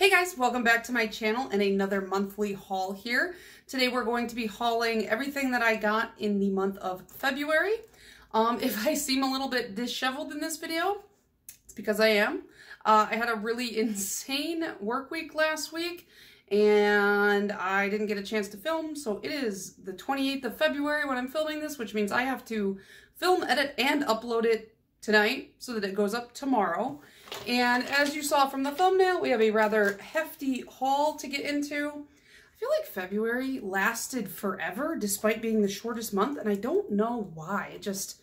Hey guys, welcome back to my channel and another monthly haul here. Today we're going to be hauling everything that I got in the month of February. If I seem a little bit disheveled in this video, it's because I am. I had a really insane work week last week and I didn't get a chance to film, so it is the 28th of February when I'm filming this, which means I have to film, edit, and upload it tonight so that it goes up tomorrow. And as you saw from the thumbnail, we have a rather hefty haul to get into. I feel like February lasted forever despite being the shortest month, and I don't know why. It was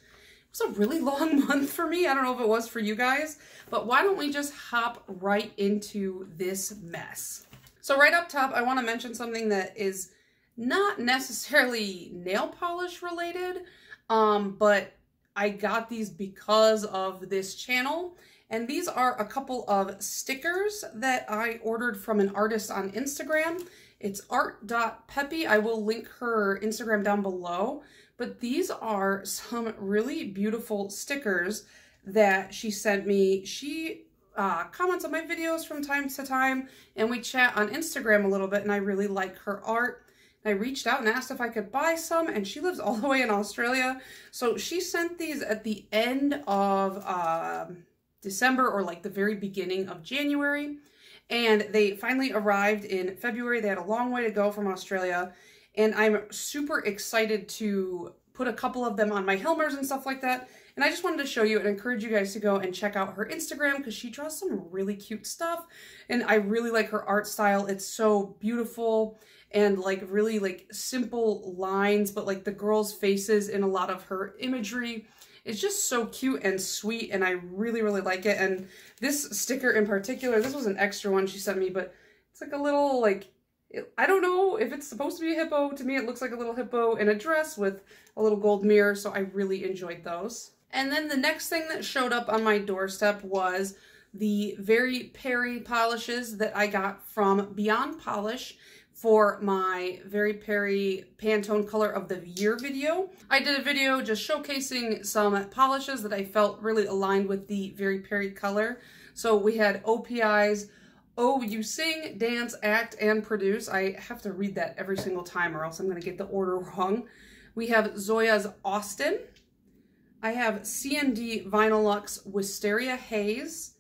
a really long month for me. I don't know if it was for you guys, but why don't we just hop right into this mess? So right up top, I want to mention something that is not necessarily nail polish related, but I got these because of this channel. And these are a couple of stickers that I ordered from an artist on Instagram. It's art.pepi. I will link her Instagram down below. But these are some really beautiful stickers that she sent me. She comments on my videos from time to time, and we chat on Instagram a little bit, and I really like her art. I reached out and asked if I could buy some, and she lives all the way in Australia. So she sent these at the end of December or like the very beginning of January, and they finally arrived in February. They had a long way to go from Australia, and I'm super excited to put a couple of them on my Helmers and stuff like that. And I just wanted to show you and encourage you guys to go and check out her Instagram because she draws some really cute stuff, and I really like her art style. It's so beautiful and like really like simple lines, but like the girls' faces in a lot of her imagery. It's just so cute and sweet, and I really, really like it. And this sticker in particular, this was an extra one she sent me, but it's like a little, like, I don't know if it's supposed to be a hippo. To me, it looks like a little hippo in a dress with a little gold mirror, so I really enjoyed those. And then the next thing that showed up on my doorstep was the Very Perry polishes that I got from Beyond Polish for my Very Perry Pantone Color of the Year video. I did a video just showcasing some polishes that I felt really aligned with the Very Perry color. So we had OPI's Oh You Sing, Dance, Act, and Produce. I have to read that every single time or else I'm gonna get the order wrong. We have Zoya's Austin. I have C&D Vinylux Wisteria Haze.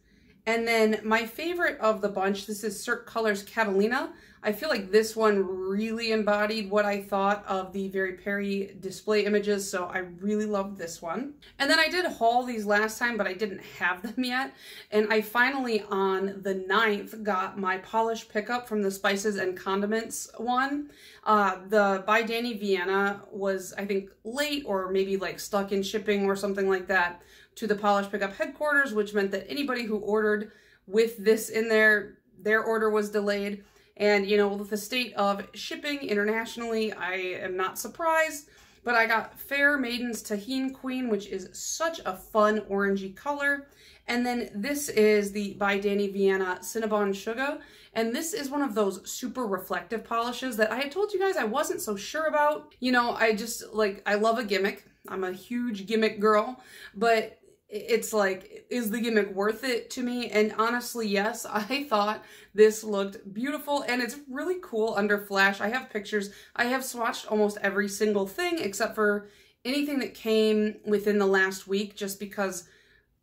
And then my favorite of the bunch, this is Cirque Colors Catalina. I feel like this one really embodied what I thought of the Very Perry display images, so I really loved this one. And then I did haul these last time, but I didn't have them yet. And I finally, on the 9th, got my polish pickup from the Spices and Condiments one. The by Dany Viana was, I think, late or maybe like stuck in shipping or something like that to the polish pickup headquarters, which meant that anybody who ordered with this in there, their order was delayed. And, you know, with the state of shipping internationally, I am not surprised. But I got Fair Maiden's Tajin Queen, which is such a fun orangey color. And then this is the by Dany Viana Cinnabon Sugah. And this is one of those super reflective polishes that I had told you guys I wasn't so sure about. You know, I just, like, I love a gimmick. I'm a huge gimmick girl. But it's like, is the gimmick worth it to me? And honestly, yes, I thought this looked beautiful, and it's really cool under flash. I have pictures. I have swatched almost every single thing except for anything that came within the last week, just because,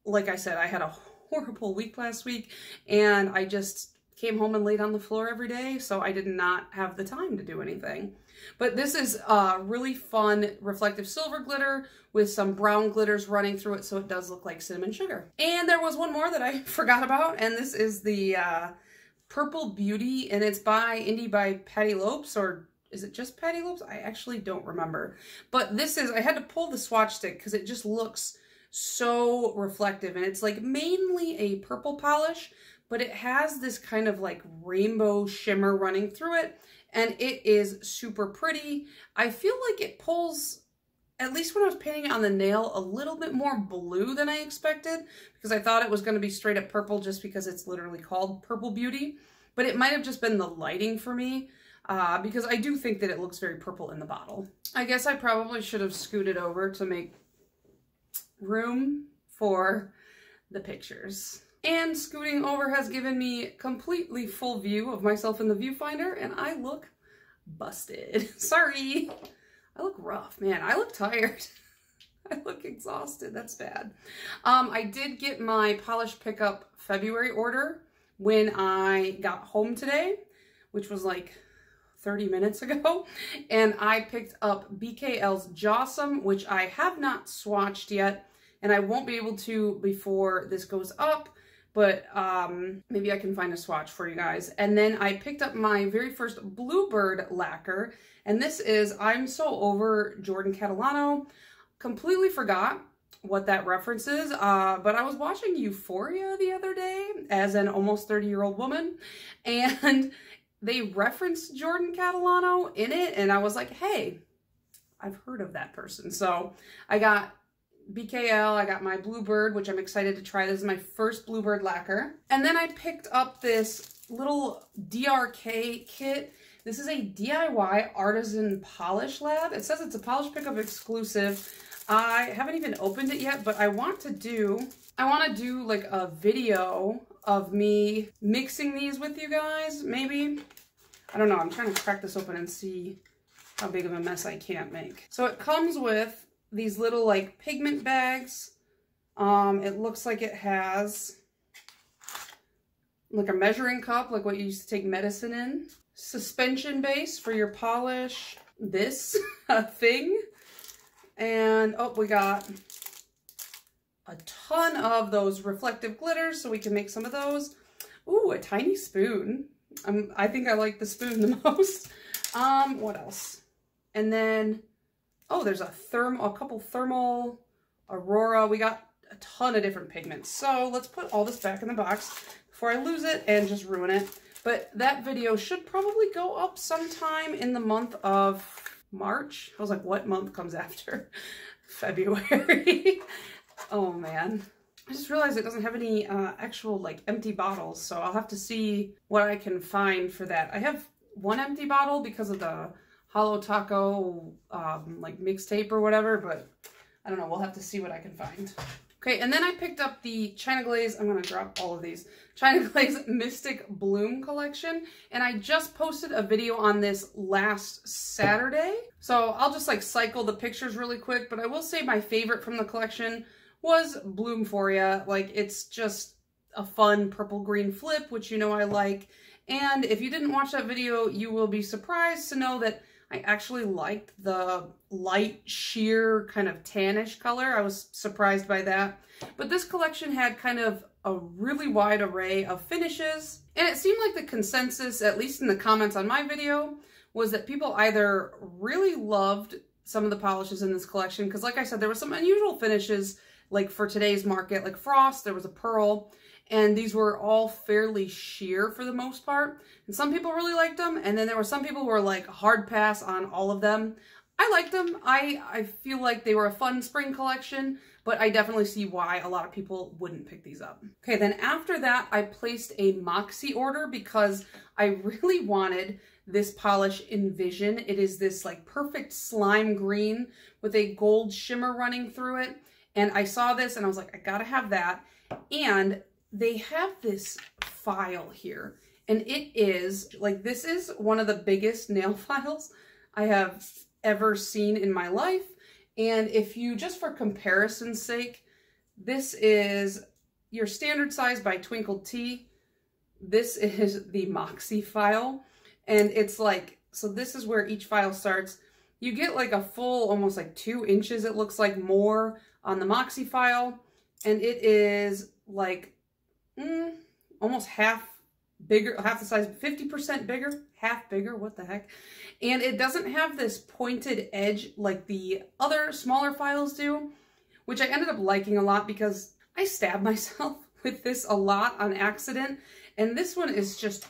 like I said, I had a horrible week last week, and I just came home and laid on the floor every day, so I did not have the time to do anything. But this is really fun reflective silver glitter with some brown glitters running through it, so it does look like cinnamon sugar. And there was one more that I forgot about, and this is the Purple Beauty, and it's by Indie by Patty Lopes, or is it just Patty Lopes? I actually don't remember. But this is, I had to pull the swatch stick because it just looks so reflective, and it's like mainly a purple polish, but it has this kind of like rainbow shimmer running through it, and it is super pretty. I feel like it pulls, at least when I was painting it on the nail, a little bit more blue than I expected, because I thought it was going to be straight up purple just because it's literally called Purple Beauty, but it might have just been the lighting for me, because I do think that it looks very purple in the bottle. I guess I probably should have scooted over to make room for the pictures. And scooting over has given me completely full view of myself in the viewfinder, and I look busted. Sorry. I look rough, man. I look tired. I look exhausted. That's bad. I did get my polish pickup February order when I got home today, which was like 30 minutes ago. And I picked up BKL's Jawsome, which I have not swatched yet. And I won't be able to before this goes up. But maybe I can find a swatch for you guys. And then I picked up my very first Bluebird lacquer. And this is I'm So Over Jordan Catalano. Completely forgot what that reference is, but I was watching Euphoria the other day as an almost 30-year-old woman, and they referenced Jordan Catalano in it, and I was like, hey, I've heard of that person. So I got BKL, I got my Bluebird, which I'm excited to try. This is my first Bluebird lacquer. And then I picked up this little DRK kit. This is a DIY Artisan Polish Lab. It says it's a polish pickup exclusive. I haven't even opened it yet, but I want to do like a video of me mixing these with you guys, maybe. I don't know. I'm trying to crack this open and see how big of a mess I can't make. So it comes with these little like pigment bags. It looks like it has like a measuring cup, like what you used to take medicine in. Suspension base for your polish. This thing. And oh, we got a ton of those reflective glitters, so we can make some of those. Ooh, a tiny spoon. I think I like the spoon the most. What else? And then, oh, there's a couple thermal Aurora. We got a ton of different pigments. So let's put all this back in the box before I lose it and just ruin it. But that video should probably go up sometime in the month of March. I was like, what month comes after February? Oh man. I just realized it doesn't have any actual like empty bottles, so I'll have to see what I can find for that. I have one empty bottle because of the Hollow Taco like mixtape or whatever, but I don't know. We'll have to see what I can find. Okay, and then I picked up the China Glaze, I'm going to drop all of these, China Glaze Mystic Bloom collection, and I just posted a video on this last Saturday. So I'll just like cycle the pictures really quick, but I will say my favorite from the collection was Bloom For Ya. Like, it's just a fun purple-green flip, which you know I like. And if you didn't watch that video, you will be surprised to know that I actually liked the light sheer kind of tannish color. I was surprised by that. But this collection had kind of a really wide array of finishes. And it seemed like the consensus, at least in the comments on my video, was that people either really loved some of the polishes in this collection, because like I said, there were some unusual finishes, like for today's market, like frost, there was a pearl, and these were all fairly sheer for the most part. And some people really liked them, and then there were some people who were like hard pass on all of them. I liked them. I feel like they were a fun spring collection, but I definitely see why a lot of people wouldn't pick these up. Okay, then after that, I placed a Moxie order because I really wanted this polish in Vision. It is this like perfect slime green with a gold shimmer running through it. And I saw this and I was like, I gotta have that. And they have this file here, and it is like, this is one of the biggest nail files I have ever seen in my life. And if you, just for comparison's sake, this is your standard size by Twinkle Tea. This is the Moxie file, and it's like, so this is where each file starts. You get like a full, almost like 2 inches, it looks like, more on the Moxie file, and it is like almost half bigger, half the size, 50% bigger, half bigger, what the heck. And it doesn't have this pointed edge like the other smaller files do, which I ended up liking a lot because I stab myself with this a lot on accident. And this one is just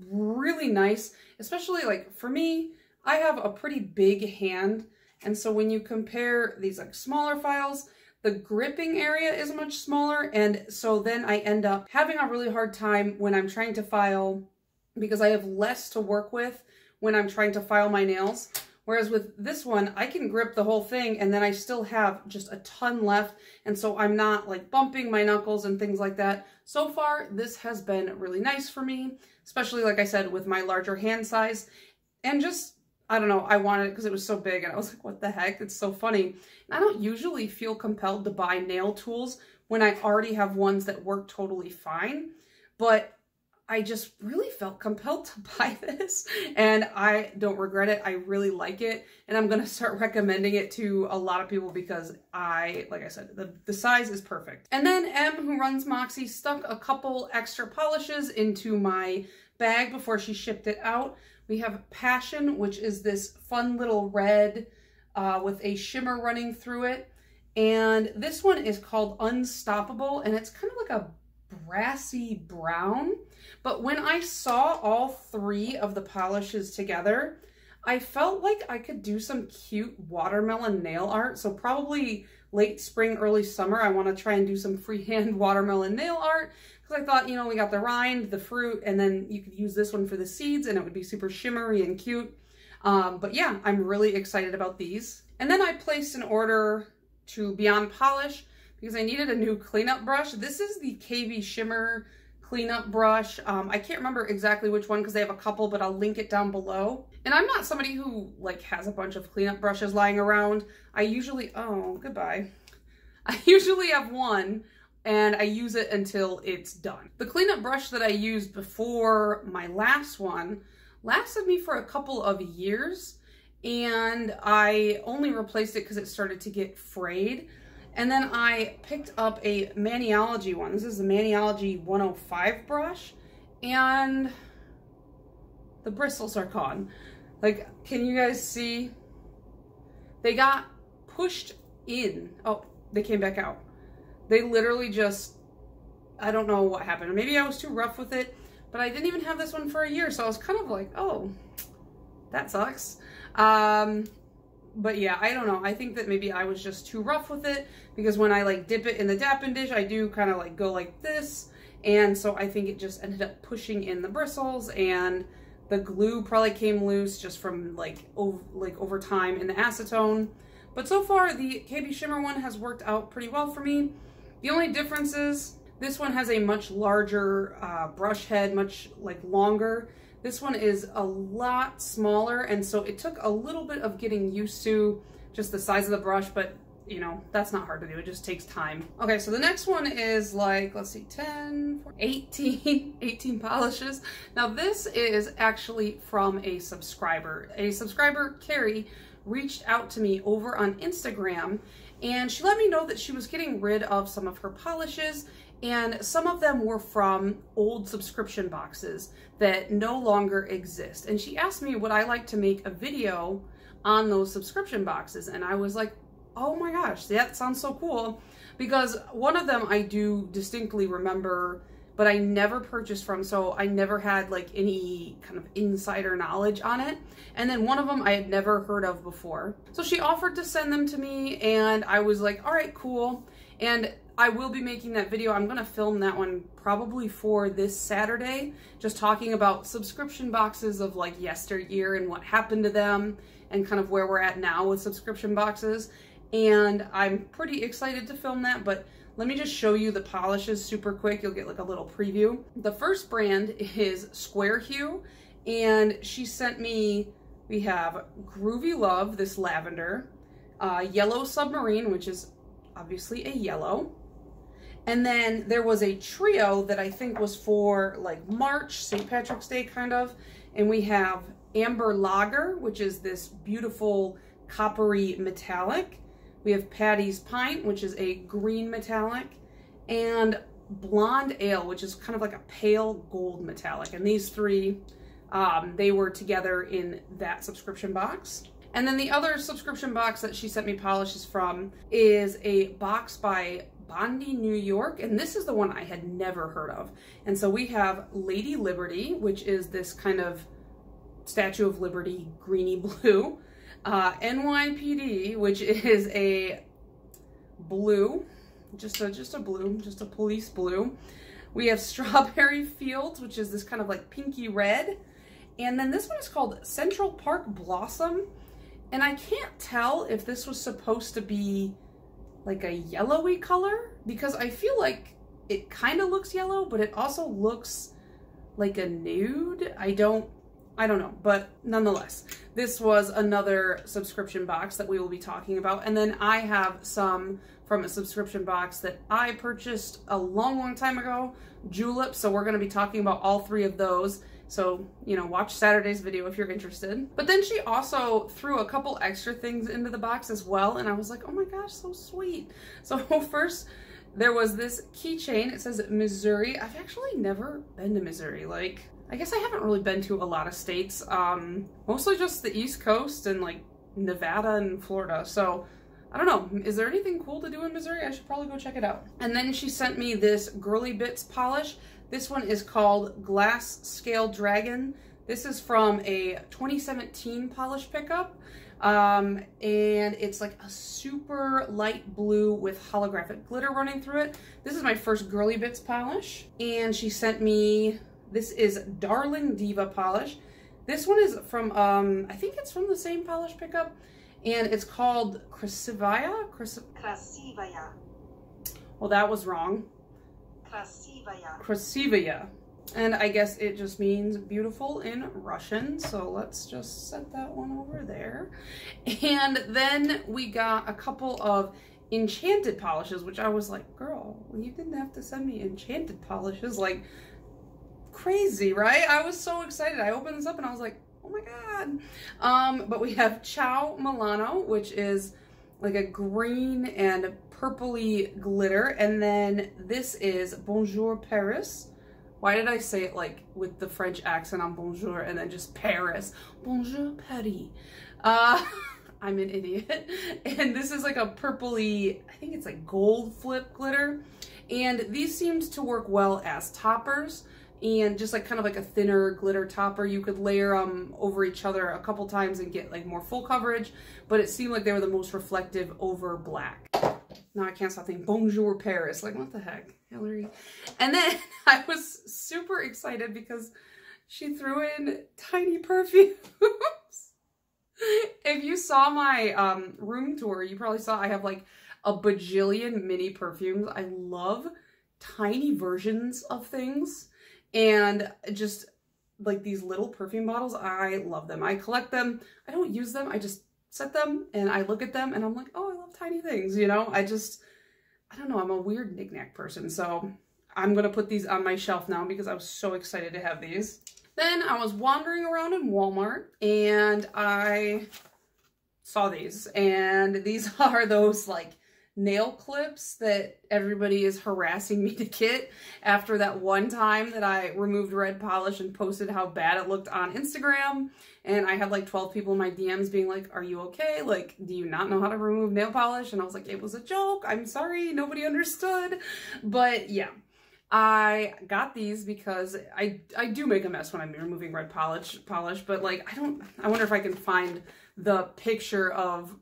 really nice, especially like for me, I have a pretty big hand. And so when you compare these like smaller files, the gripping area is much smaller, and so then I end up having a really hard time when I'm trying to file, because I have less to work with when I'm trying to file my nails. Whereas with this one, I can grip the whole thing and then I still have just a ton left. And so I'm not like bumping my knuckles and things like that. So far, this has been really nice for me, especially like I said, with my larger hand size. And just, I don't know, I wanted it because it was so big and I was like, what the heck? It's so funny. And I don't usually feel compelled to buy nail tools when I already have ones that work totally fine. But I just really felt compelled to buy this and I don't regret it. I really like it and I'm going to start recommending it to a lot of people because like I said, the size is perfect. And then M, who runs Moxie, stuck a couple extra polishes into my bag before she shipped it out. We have Passion, which is this fun little red with a shimmer running through it. And this one is called Unstoppable and it's kind of like a brassy brown. But when I saw all three of the polishes together, I felt like I could do some cute watermelon nail art. So probably late spring, early summer, I want to try and do some freehand watermelon nail art. Because I thought, you know, we got the rind, the fruit, and then you could use this one for the seeds and it would be super shimmery and cute. But yeah, I'm really excited about these. And then I placed an order to Beyond Polish because I needed a new cleanup brush. This is the KB Shimmer cleanup brush. I can't remember exactly which one because they have a couple, but I'll link it down below. And I'm not somebody who like has a bunch of cleanup brushes lying around. I usually, oh, goodbye. I usually have one and I use it until it's done. The cleanup brush that I used before my last one lasted me for a couple of years and I only replaced it because it started to get frayed. And then I picked up a Maniology one. This is the Maniology 105 brush. And the bristles are gone. Like, can you guys see? They got pushed in. Oh, they came back out. They literally just, I don't know what happened. Maybe I was too rough with it. But I didn't even have this one for a year. So I was kind of like, oh, that sucks. But yeah, I don't know. I think that maybe I was just too rough with it because when I like dip it in the dapping dish, I do kind of like go like this. And so I think it just ended up pushing in the bristles and the glue probably came loose just from like over time in the acetone. But so far the KB Shimmer one has worked out pretty well for me. The only difference is this one has a much larger brush head, much like longer. This one is a lot smaller, and so it took a little bit of getting used to just the size of the brush, but you know, that's not hard to do. It just takes time. Okay, so the next one is like, let's see, 10, 18 polishes. Now this is actually from a subscriber. A subscriber, Carrie, reached out to me over on Instagram, and she let me know that she was getting rid of some of her polishes, and some of them were from old subscription boxes that no longer exist. And she asked me would I like to make a video on those subscription boxes, and I was like, oh my gosh, that sounds so cool, because one of them I do distinctly remember, but I never purchased from, so I never had like any kind of insider knowledge on it. And then one of them I had never heard of before. So she offered to send them to me, and I was like, all right, cool. And I will be making that video. I'm gonna film that one probably for this Saturday, just talking about subscription boxes of like yesteryear and what happened to them and kind of where we're at now with subscription boxes. And I'm pretty excited to film that, but let me just show you the polishes super quick. You'll get like a little preview. The first brand is Square Hue, and she sent me, we have Groovy Love, this lavender, Yellow Submarine, which is obviously a yellow. And then there was a trio that I think was for like March, St. Patrick's Day kind of. And we have Amber Lager, which is this beautiful coppery metallic. We have Patty's Pint, which is a green metallic, and Blonde Ale, which is kind of like a pale gold metallic. And these three, they were together in that subscription box. And then the other subscription box that she sent me polishes from is a box by Bondi, New York, and this is the one I had never heard of. And so we have Lady Liberty, which is this kind of Statue of Liberty greeny blue. NYPD, which is a blue, just a police blue. We have Strawberry Fields, which is this kind of like pinky red. And then this one is called Central Park Blossom. And I can't tell if this was supposed to be like a yellowy color, because I feel like it kind of looks yellow, but it also looks like a nude. I don't know, but nonetheless, this was another subscription box that we will be talking about. And then I have some from a subscription box that I purchased a long time ago, Juleps. So we're going to be talking about all three of those. So, you know, watch Saturday's video if you're interested. But then she also threw a couple extra things into the box as well. And I was like, oh my gosh, so sweet. So first, there was this keychain. It says Missouri. I've actually never been to Missouri. Like, I guess I haven't really been to a lot of states. Mostly just the East Coast and like Nevada and Florida. So I don't know. Is there anything cool to do in Missouri? I should probably go check it out. And then she sent me this Girly Bits polish. This one is called Glass Scale Dragon. This is from a 2017 polish pickup. And it's like a super light blue with holographic glitter running through it. This is my first Girly Bits polish. And she sent me, this is Darling Diva polish. This one is from, I think it's from the same polish pickup. And it's called Krasivaya? Krasivaya. Well, that was wrong. Krasivaya. Krasivaya. And I guess it just means beautiful in Russian. So let's just set that one over there. And then we got a couple of Enchanted polishes, which I was like, girl, you didn't have to send me Enchanted polishes. Like, crazy, right? I was so excited. I opened this up and I was like, oh my God. But we have Ciao Milano, which is like a green and purpley glitter. And then this is Bonjour Paris. Why did I say it like with the French accent on bonjour and then just Paris? Bonjour Paris. I'm an idiot. And this is like a purpley, I think it's like gold flip glitter. And these seemed to work well as toppers. And just like kind of like a thinner glitter topper. You could layer them over each other a couple times and get like more full coverage, but it seemed like they were the most reflective over black. Now I can't stop thinking Bonjour Paris. Like, what the heck, Hillary? And then I was super excited because she threw in tiny perfumes. If you saw my room tour, you probably saw I have like a bajillion mini perfumes. I love tiny versions of things. And just like these little perfume bottles, I love them. I collect them. I don't use them. I just set them and I look at them and I'm like, oh, I love tiny things, you know? I don't know. I'm a weird knickknack person. So I'm going to put these on my shelf now because I was so excited to have these. Then I was wandering around in Walmart and I saw these. And these are those like nail clips that everybody is harassing me to get after that one time that I removed red polish and posted how bad it looked on Instagram. And I had like 12 people in my DMs being like, are you okay? Like, do you not know how to remove nail polish? And I was like, it was a joke. I'm sorry. Nobody understood. But yeah, I got these because I do make a mess when I'm removing red polish, but like, I wonder if I can find the picture of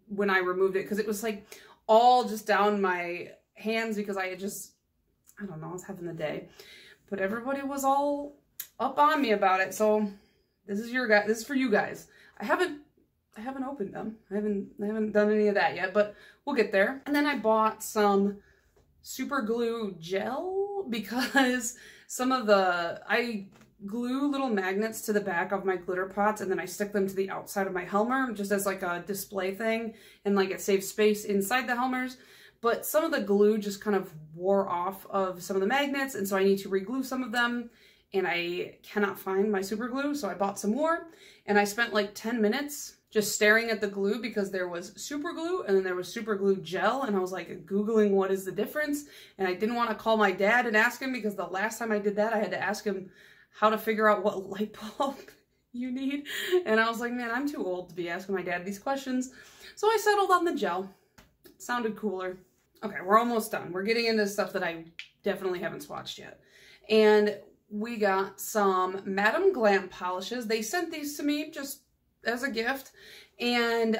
when I removed it. Cause it was like all just down my hands because I don't know, I was having the day. But everybody was all up on me about it. So this is this is for you guys. I haven't opened them. I haven't done any of that yet, but we'll get there. And then I bought some super glue gel because I glue little magnets to the back of my glitter pots and then I stick them to the outside of my Helmer just as like a display thing, and like it saves space inside the Helmers. But some of the glue just kind of wore off of some of the magnets, and so I need to re-glue some of them, and I cannot find my super glue, so I bought some more. And I spent like 10 minutes just staring at the glue because there was super glue and then there was super glue gel, and I was like Googling what is the difference. And I didn't want to call my dad and ask him because the last time I did that I had to ask him how to figure out what light bulb you need. And I was like, man, I'm too old to be asking my dad these questions. So I settled on the gel. It sounded cooler. Okay, we're almost done. We're getting into stuff that I definitely haven't swatched yet. And we got some Madame Glam polishes. They sent these to me just as a gift. And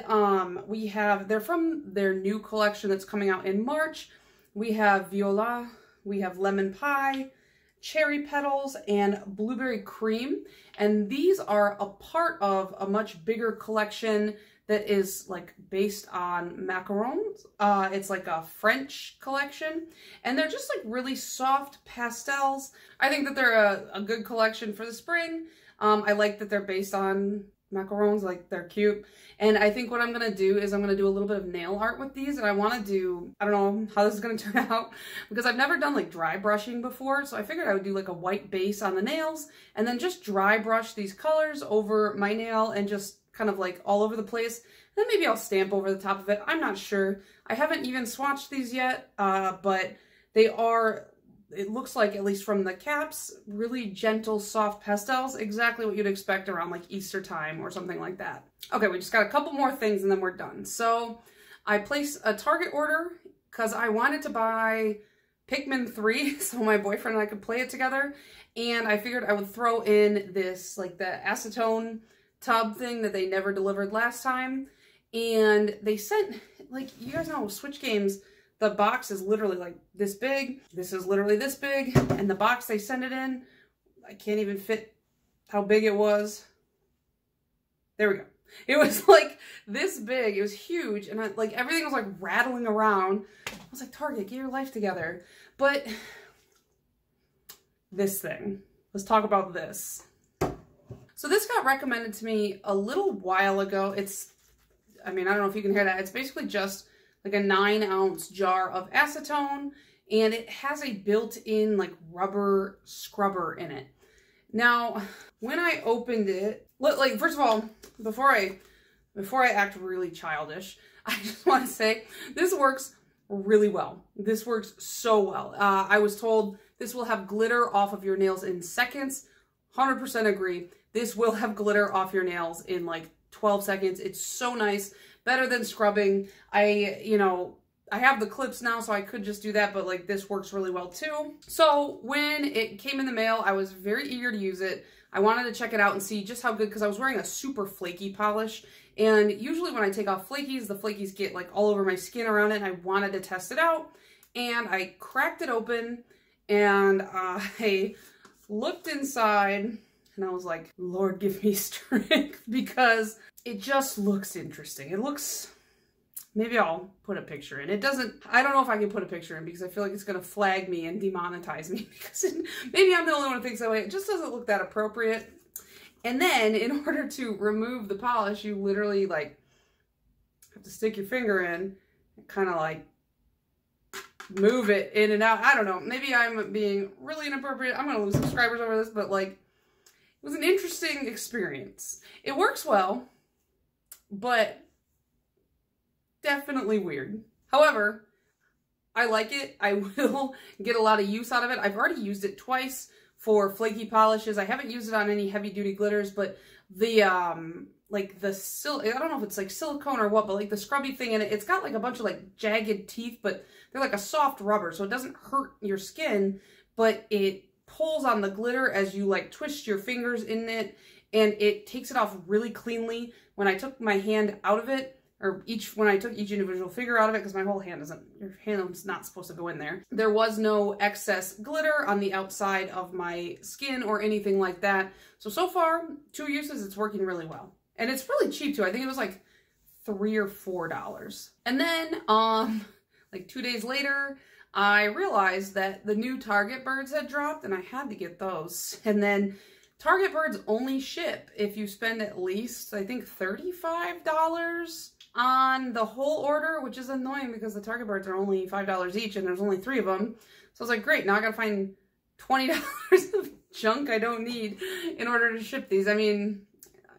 they're from their new collection that's coming out in March. We have Viola, we have Lemon Pie, Cherry Petals, and Blueberry Cream. And these are a part of a much bigger collection that is like based on macarons. It's like a French collection, and they're just like really soft pastels. I think that they're a good collection for the spring. I like that they're based on macarons, like they're cute. And I think what I'm gonna do is I'm gonna do a little bit of nail art with these, and I wanna do, I don't know how this is gonna turn out because I've never done like dry brushing before, so I figured I would do like a white base on the nails and then just dry brush these colors over my nail and just kind of like all over the place. Then maybe I'll stamp over the top of it. I'm not sure. I haven't even swatched these yet, but they are, it looks like, at least from the caps, really gentle, soft pastels, exactly what you'd expect around like Easter time or something like that. Okay, we just got a couple more things and then we're done. So I placed a Target order because I wanted to buy Pikmin 3 so my boyfriend and I could play it together. And I figured I would throw in this, like the acetone tub thing that they never delivered last time. And they sent, like, you guys know, Switch games, the box is literally like this big. This is literally this big. And the box they sent it in, I can't even fit how big it was. There we go. It was like this big. It was huge. And like everything was like rattling around. I was like, Target, get your life together. But this thing, let's talk about this. So this got recommended to me a little while ago. It's, I mean, I don't know if you can hear that. It's basically just like a 9-ounce jar of acetone, and it has a built-in like rubber scrubber in it. Now, when I opened it, like, first of all, before I act really childish, I just want to say this works really well. This works so well. I was told this will have glitter off of your nails in seconds. 100% agree. This will have glitter off your nails in like 12 seconds. It's so nice. Better than scrubbing. You know, I have the clips now, so I could just do that, but like this works really well too. So when it came in the mail, I was very eager to use it. I wanted to check it out and see just how good, because I was wearing a super flaky polish. And usually when I take off flakies, the flakies get like all over my skin around it, and I wanted to test it out. And I cracked it open and I looked inside and I was like, Lord, give me strength, because it just looks interesting. It looks, maybe I'll put a picture in. It doesn't, I don't know if I can put a picture in because I feel like it's going to flag me and demonetize me because maybe I'm the only one who thinks that way. It just doesn't look that appropriate. And then in order to remove the polish, you literally like have to stick your finger in and kind of like move it in and out. I don't know. Maybe I'm being really inappropriate. I'm going to lose subscribers over this, but like, it was an interesting experience. It works well, but definitely weird. However, I like it. I will get a lot of use out of it. I've already used it twice for flaky polishes. I haven't used it on any heavy duty glitters, but the, like the I don't know if it's like silicone or what, but like the scrubby thing in it, it's got like a bunch of like jagged teeth, but they're like a soft rubber, so it doesn't hurt your skin, but it pulls on the glitter as you like twist your fingers in it, and it takes it off really cleanly. When I took my hand out of it, or when I took each individual finger out of it, because my whole hand isn't, your hand's not supposed to go in there. There was no excess glitter on the outside of my skin or anything like that. So far, 2 uses, it's working really well. And it's really cheap too. I think it was like $3 or $4. And then, like 2 days later, I realized that the new Target birds had dropped and I had to get those. And then Target birds only ship if you spend at least, I think, $35 on the whole order, which is annoying because the Target birds are only $5 each and there's only 3 of them. So I was like, great, now I gotta find $20 of junk I don't need in order to ship these. I mean,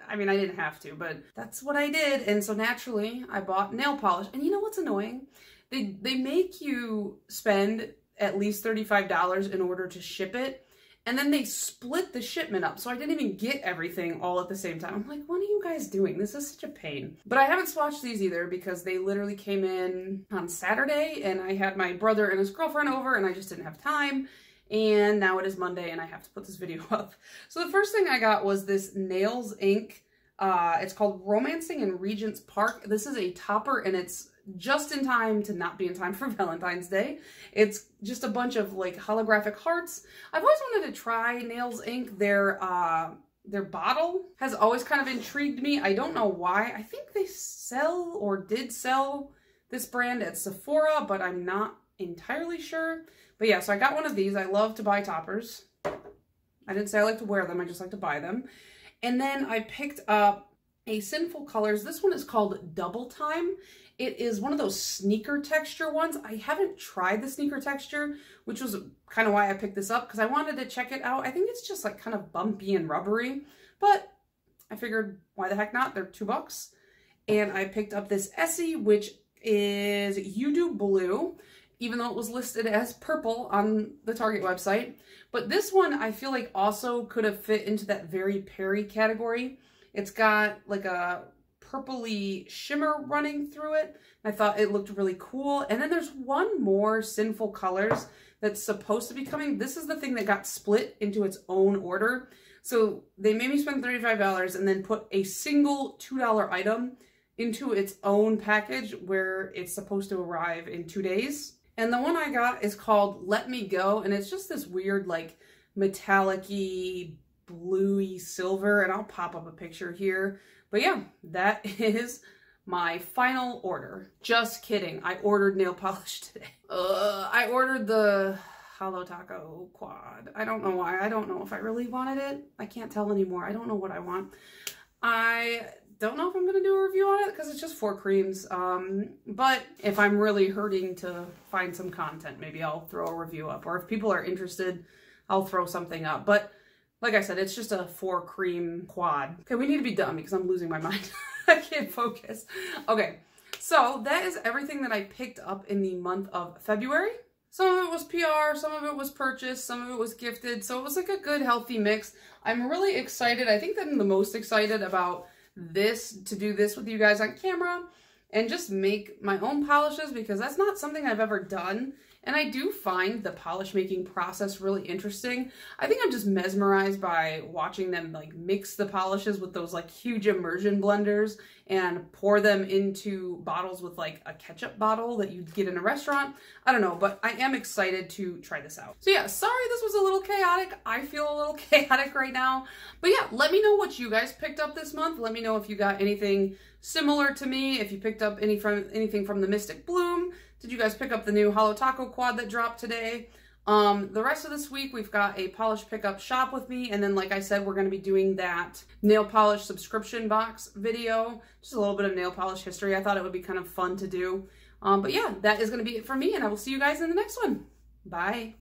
I didn't have to, but that's what I did. And so naturally I bought nail polish. And you know what's annoying? They make you spend at least $35 in order to ship it. And then they split the shipment up. So I didn't even get everything all at the same time. I'm like, what are you guys doing? This is such a pain. But I haven't swatched these either because they literally came in on Saturday and I had my brother and his girlfriend over and I just didn't have time. And now it is Monday and I have to put this video up. So the first thing I got was this Nails ink. It's called Romancing in Regent's Park. This is a topper and it's just in time to not be in time for Valentine's Day. It's just a bunch of like holographic hearts. I've always wanted to try Nails ink. Their their bottle has always kind of intrigued me. I don't know why. I think they sell or did sell this brand at Sephora, but I'm not entirely sure. But yeah, so I got one of these. I love to buy toppers. I didn't say I like to wear them. I just like to buy them. And then I picked up a Sinful Colors. This one is called Double Time. It is one of those sneaker texture ones. I haven't tried the sneaker texture, which was kind of why I picked this up, because I wanted to check it out. I think it's just like kind of bumpy and rubbery, but I figured why the heck not? They're $2. And I picked up this Essie, which is You Do Blue, even though it was listed as purple on the Target website. But this one I feel like also could have fit into that very Perry category. It's got like a purpley shimmer running through it. I thought it looked really cool. And then there's one more Sinful Colors that's supposed to be coming. This is the thing that got split into its own order. So they made me spend $35 and then put a single $2 item into its own package where it's supposed to arrive in 2 days. And the one I got is called Let Me Go, and it's just this weird like metallic-y, bluey silver, and I'll pop up a picture here. But yeah, that is my final order. Just kidding. I ordered nail polish today. I ordered the Holo Taco Quad. I don't know why. I don't know if I really wanted it. I can't tell anymore. I don't know what I want. I don't know if I'm going to do a review on it because it's just 4 creams. But if I'm really hurting to find some content, maybe I'll throw a review up. Or if people are interested, I'll throw something up. But like I said, it's just a 4 cream quad. Okay, we need to be done because I'm losing my mind. I can't focus. Okay, so that is everything that I picked up in the month of February. Some of it was PR, some of it was purchased, some of it was gifted. So it was like a good, healthy mix. I'm really excited. I think that I'm the most excited about this, to do this with you guys on camera and just make my own polishes, because that's not something I've ever done. And I do find the polish making process really interesting. I think I'm just mesmerized by watching them like mix the polishes with those like huge immersion blenders and pour them into bottles with like a ketchup bottle that you'd get in a restaurant. I don't know, but I am excited to try this out. So yeah, sorry this was a little chaotic. I feel a little chaotic right now. But yeah, let me know what you guys picked up this month. Let me know if you got anything similar to me, if you picked up anything from the Mystic Bloom. Did you guys pick up the new Holo Taco Quad that dropped today? The rest of this week, we've got a polish pickup shop with me. And then, like I said, we're going to be doing that nail polish subscription box video. Just a little bit of nail polish history. I thought it would be kind of fun to do. But yeah, that is going to be it for me. And I will see you guys in the next one. Bye.